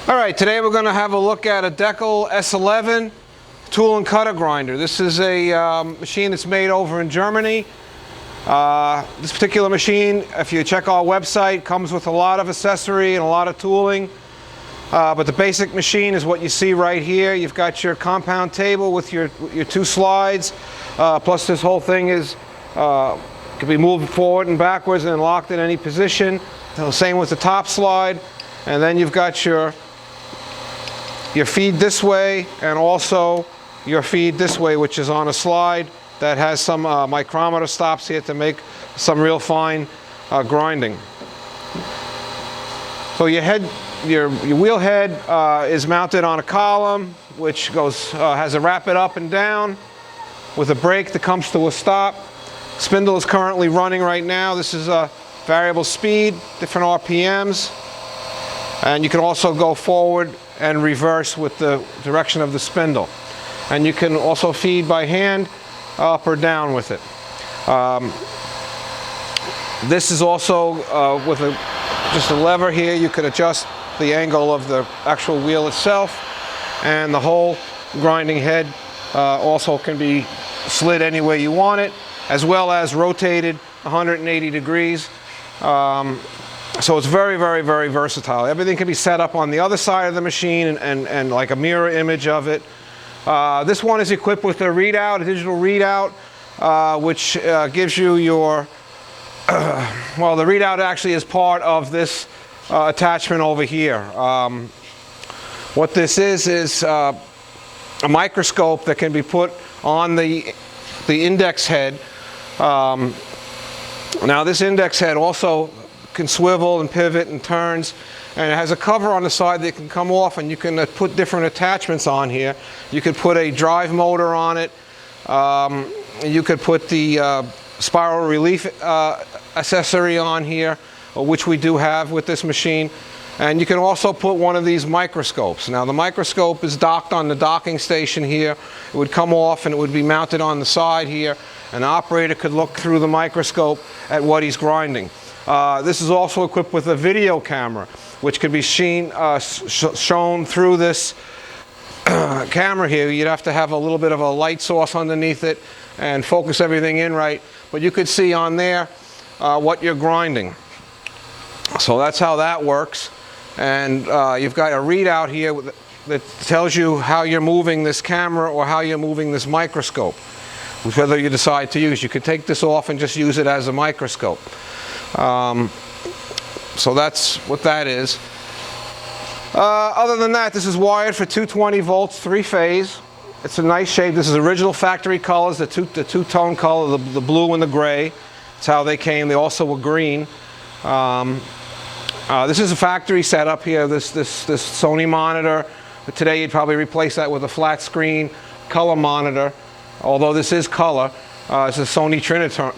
All right, today we're going to have a look at a Deckel S11 tool and cutter grinder. This is a machine that's made over in Germany. This particular machine, if you check our website, comes with a lot of accessory and a lot of tooling. But the basic machine is what you see right here. You've got your compound table with your two slides. Plus this whole thing is can be moved forward and backwards and locked in any position. So same with the top slide. And then you've got your feed this way and also your feed this way, which is on a slide that has some micrometer stops here to make some real fine grinding. So your wheel head is mounted on a column, which has a rapid up and down with a brake that comes to a stop. Spindle is currently running right now. This is a variable speed, different RPMs, and you can also go forward and reverse with the direction of the spindle. And you can also feed by hand, up or down with it. This is also with just a lever here. You can adjust the angle of the actual wheel itself, and the whole grinding head also can be slid any way you want it, as well as rotated 180 degrees. So it's very, very, very versatile. Everything can be set up on the other side of the machine and like a mirror image of it. This one is equipped with a digital readout, which gives you your, well, the readout actually is part of this attachment over here. What this is a microscope that can be put on the index head. Now this index head also can swivel and pivot and turns, and it has a cover on the side that can come off, and you can put different attachments on here. You could put a drive motor on it. You could put the spiral relief accessory on here, which we do have with this machine. And you can also put one of these microscopes. Now the microscope is docked on the docking station here. It would come off and it would be mounted on the side here. An operator could look through the microscope at what he's grinding. This is also equipped with a video camera, which could be shown through this camera here. You'd have to have a little bit of a light source underneath it and focus everything in right. But you could see on there what you're grinding. So that's how that works. And you've got a readout here that tells you how you're moving this camera or how you're moving this microscope, whether you decide to use. You could take this off and just use it as a microscope. So that's what that is. Other than that, this is wired for 220 volts, 3-phase. It's a nice shape. This is original factory colors, the two-tone color, the blue and the gray. That's how they came. They also were green. This is a factory setup here, this Sony monitor. Today you'd probably replace that with a flat screen color monitor, although this is color. It's a Sony Trinitron,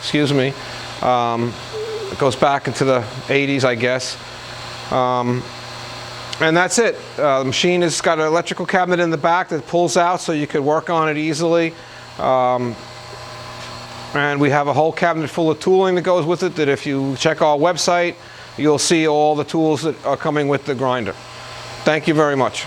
excuse me. It goes back into the 80s, I guess. And that's it. The machine has got an electrical cabinet in the back that pulls out so you could work on it easily. And we have a whole cabinet full of tooling that goes with it, that if you check our website, you'll see all the tools that are coming with the grinder. Thank you very much.